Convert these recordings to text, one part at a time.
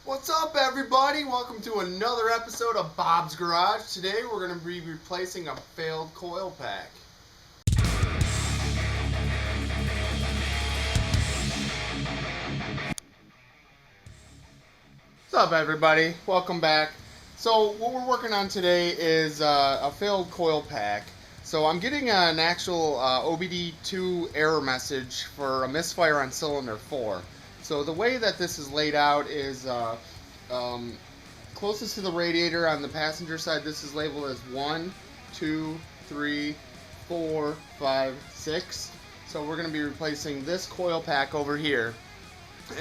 What's up, everybody? Welcome to another episode of Bob's Garage. Today we're going to be replacing a failed coil pack. What's up, everybody? Welcome back. So what we're working on today is a failed coil pack. So I'm getting an actual OBD2 error message for a misfire on cylinder 4. So the way that this is laid out is closest to the radiator on the passenger side, this is labeled as 1, 2, 3, 4, 5, 6. So we're going to be replacing this coil pack over here.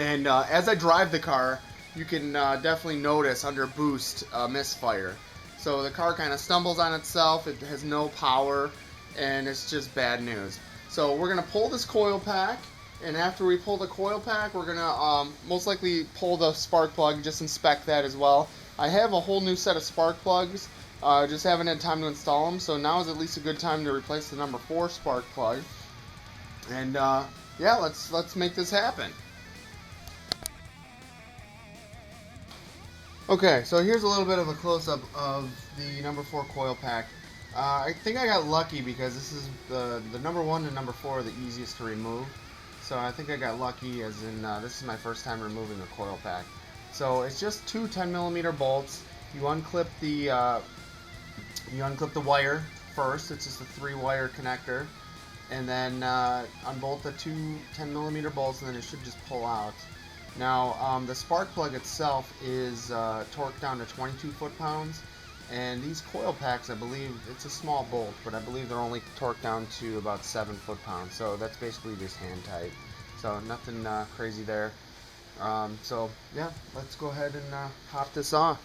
And as I drive the car, you can definitely notice under boost misfire. So the car kind of stumbles on itself, it has no power, and it's just bad news. So we're going to pull this coil pack, and after we pull the coil pack, we're going to most likely pull the spark plug, just inspect that as well. I have a whole new set of spark plugs, just haven't had time to install them, so now is at least a good time to replace the number 4 spark plug. And yeah, let's make this happen. Okay, so here's a little bit of a close-up of the number 4 coil pack. I think I got lucky because this is the number 1 and number 4 are the easiest to remove. So I think I got lucky, as in this is my first time removing the coil pack. So it's just two 10mm bolts. You unclip the wire first. It's just a 3-wire connector, and then unbolt the two 10mm bolts, and then it should just pull out. Now, the spark plug itself is torqued down to 22 foot-pounds, and these coil packs, I believe, it's a small bolt, but I believe they're only torqued down to about 7 foot-pounds, so that's basically just hand tight. So nothing crazy there. So yeah, let's go ahead and pop this off.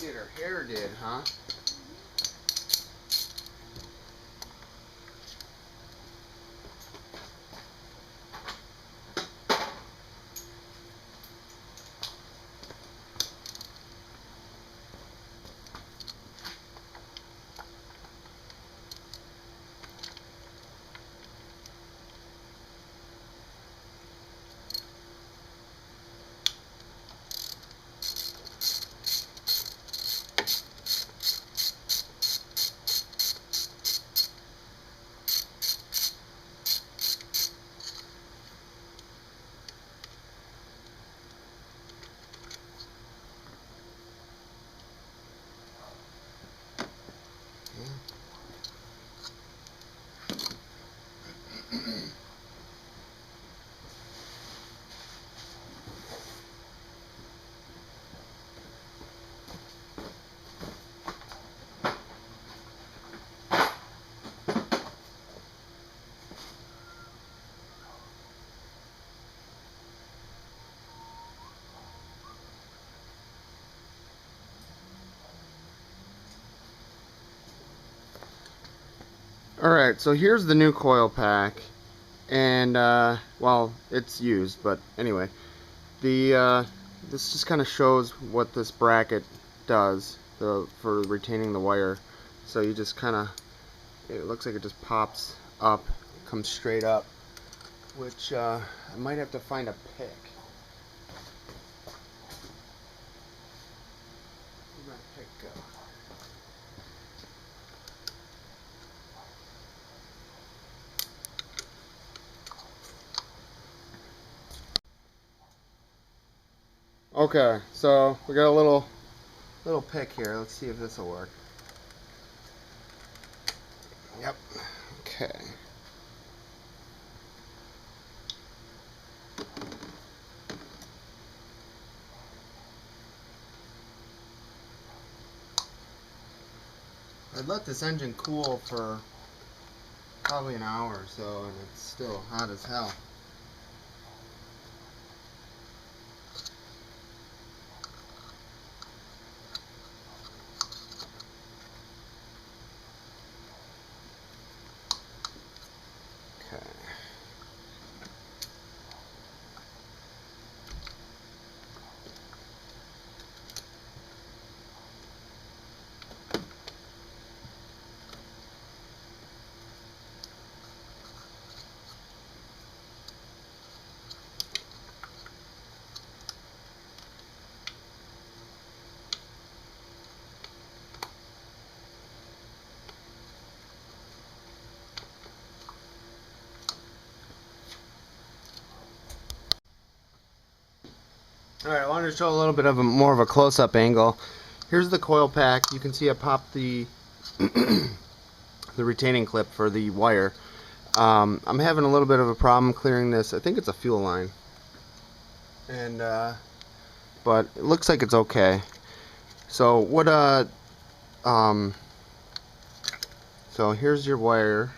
Get her hair did, huh? Alright, so here's the new coil pack, and well, it's used, but anyway, this just kind of shows what this bracket does for retaining the wire. So you just kind of, it looks like it just pops up, comes straight up, which I might have to find a pick. Where'd my pick go? Okay, so we got a little pick here. Let's see if this will work. Yep. Okay. I'd let this engine cool for probably an hour or so, and it's still hot as hell. Okay. Alright, I wanted to show a little bit of more of a close-up angle. Here's the coil pack. You can see I popped the the retaining clip for the wire. I'm having a little bit of a problem clearing this. I think it's a fuel line, and but it looks like it's okay. So what so here's your wire,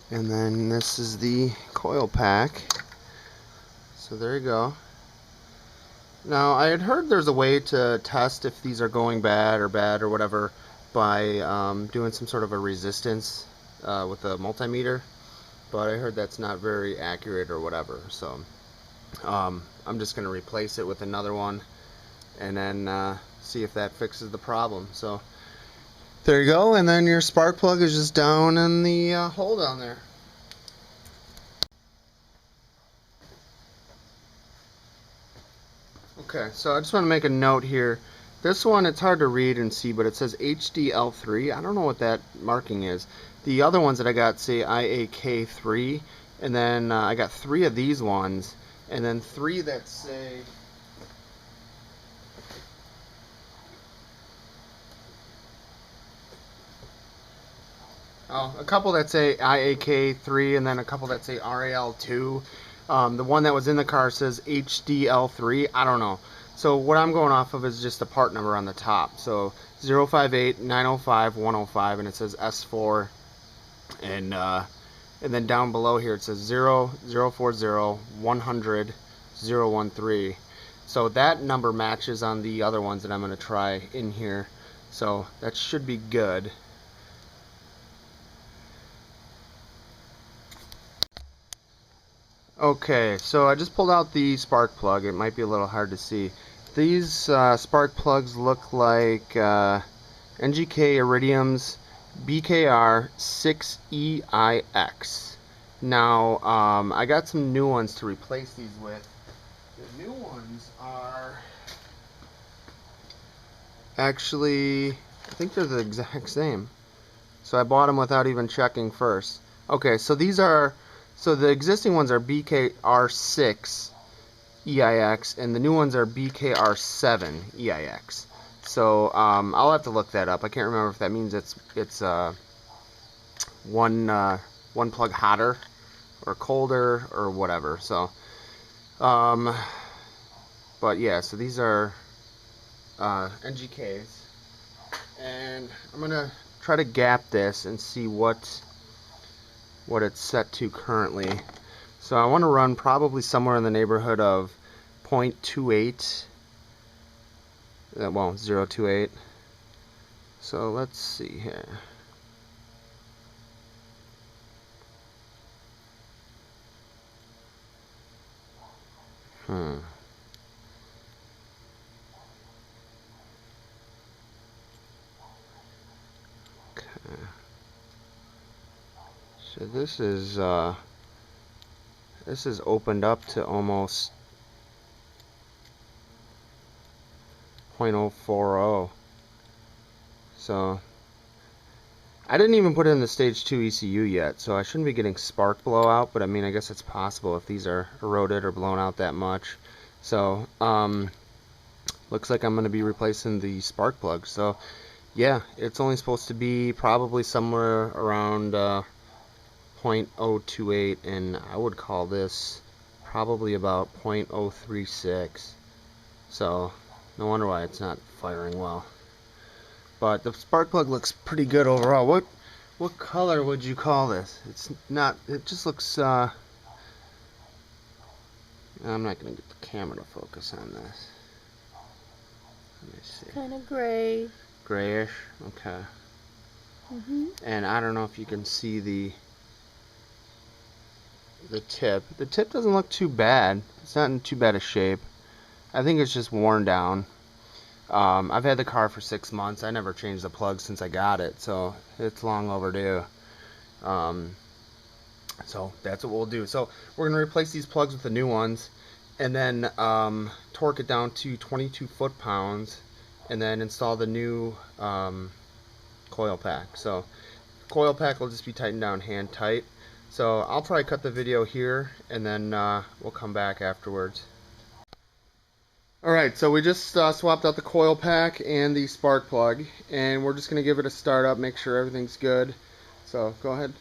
and then this is the coil pack. So there you go. Now, I had heard there's a way to test if these are going bad or whatever by doing some sort of a resistance with a multimeter, but I heard that's not very accurate or whatever. So I'm just going to replace it with another one and then see if that fixes the problem. So there you go, and then your spark plug is just down in the hole down there. Okay, so I just want to make a note here. This one, it's hard to read and see, but it says HDL3. I don't know what that marking is. The other ones that I got say IAK3, and then I got 3 of these ones, and then 3 that say a couple that say IAK3, and then a couple that say RAL2. The one that was in the car says HDL3. I don't know. So what I'm going off of is just the part number on the top. So 058 905 105, and it says S4. And then down below here it says 0040 100 013. So that number matches on the other ones that I'm going to try in here. So that should be good. Okay, so I just pulled out the spark plug. It might be a little hard to see. These spark plugs look like NGK Iridium's BKR 6EIX. Now, I got some new ones to replace these with. The new ones are actually, I think they're the exact same. So I bought them without even checking first. Okay, so these are, so the existing ones are BKR6 EIX, and the new ones are BKR7 EIX. So I'll have to look that up. I can't remember if that means it's one plug hotter or colder or whatever. So, but yeah, so these are NGKs, and I'm gonna try to gap this and see what it's set to currently. So I want to run probably somewhere in the neighborhood of 0.28, well, 0.28. So let's see here. Okay. So this is opened up to almost 0.040. So I didn't even put in the stage 2 ECU yet, so I shouldn't be getting spark blowout, but I mean, I guess it's possible if these are eroded or blown out that much. So looks like I'm going to be replacing the spark plug. So yeah, it's only supposed to be probably somewhere around 0.028, and I would call this probably about 0.036. So no wonder why it's not firing well. But the spark plug looks pretty good overall. What color would you call this? It's not, it just looks I'm not gonna get the camera to focus on this. Let me see. Kind of gray. Grayish? Okay. And I don't know if you can see the tip. The tip doesn't look too bad. It's not in too bad a shape. I think it's just worn down. I've had the car for 6 months. I never changed the plug since I got it, so it's long overdue. So that's what we'll do. So we're going to replace these plugs with the new ones, and then torque it down to 22 foot-pounds, and then install the new coil pack. So coil pack will just be tightened down hand tight. So I'll probably cut the video here, and then we'll come back afterwards. Alright, so we just swapped out the coil pack and the spark plug, and we're just going to give it a start up, make sure everything's good. So go ahead.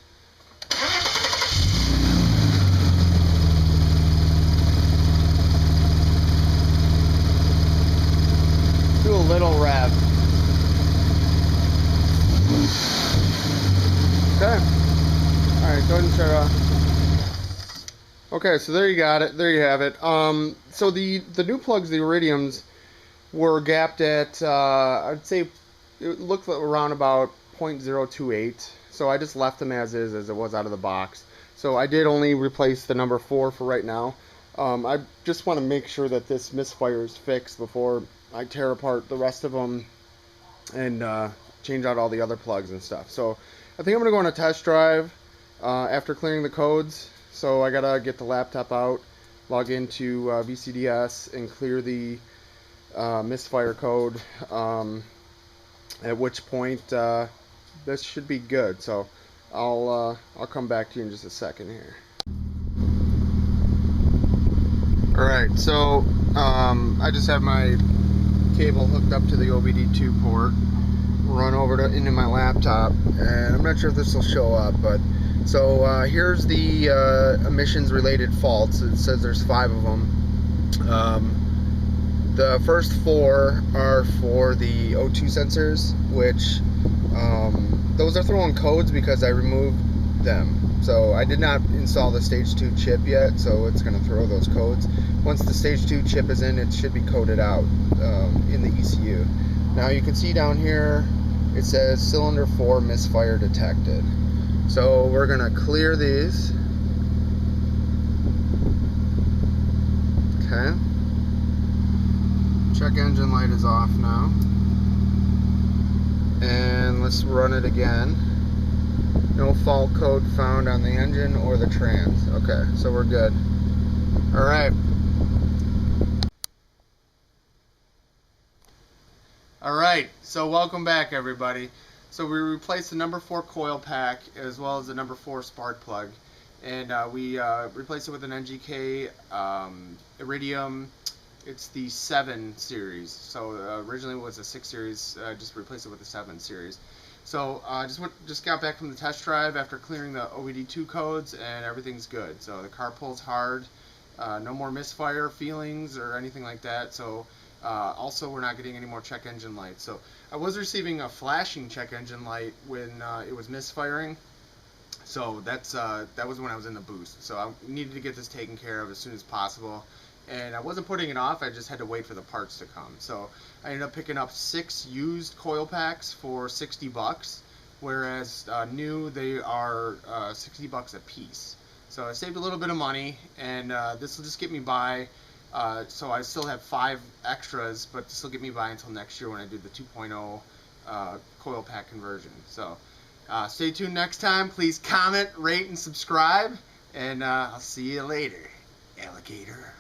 Do a little rev. Okay. Alright, go ahead and shut it off. Okay, so there you got it. There you have it. So the new plugs, the iridiums, were gapped at, I'd say, it looked around about 0.028. So I just left them as is, as it was out of the box. So I did only replace the number 4 for right now. I just want to make sure that this misfire is fixed before I tear apart the rest of them and change out all the other plugs and stuff. So I think I'm going to go on a test drive after clearing the codes. So I gotta get the laptop out, log into VCDS, and clear the misfire code. At which point this should be good. So I'll come back to you in just a second here. All right, so I just have my cable hooked up to the OBD2 port. Run over to into my laptop, and I'm not sure if this will show up, but so here's the emissions related faults. It says there's 5 of them. The first 4 are for the O2 sensors, which those are throwing codes because I removed them. So I did not install the stage 2 chip yet, so it's going to throw those codes. Once the stage 2 chip is in, it should be coded out in the ECU. Now you can see down here it says cylinder 4 misfire detected. So we're going to clear these. Okay. Check engine light is off now. And let's run it again. No fault code found on the engine or the trans. Okay, so we're good. Alright. Alright, so welcome back everybody. So we replaced the number 4 coil pack as well as the number 4 spark plug. And we replaced it with an NGK Iridium. It's the 7 series. So originally it was a 6 series. Just replaced it with the 7 series. So just got back from the test drive after clearing the OBD2 codes, and everything's good. So the car pulls hard. No more misfire feelings or anything like that. So also we're not getting any more check engine lights. So I was receiving a flashing check engine light when it was misfiring. So that was when I was in the boost. So I needed to get this taken care of as soon as possible. And I wasn't putting it off, I just had to wait for the parts to come. So I ended up picking up 6 used coil packs for $60, whereas new they are $60 a piece. So I saved a little bit of money, and this will just get me by. So I still have 5 extras, but this will get me by until next year when I do the 2.0 coil pack conversion. So stay tuned next time. Please comment, rate, and subscribe, and I'll see you later, alligator.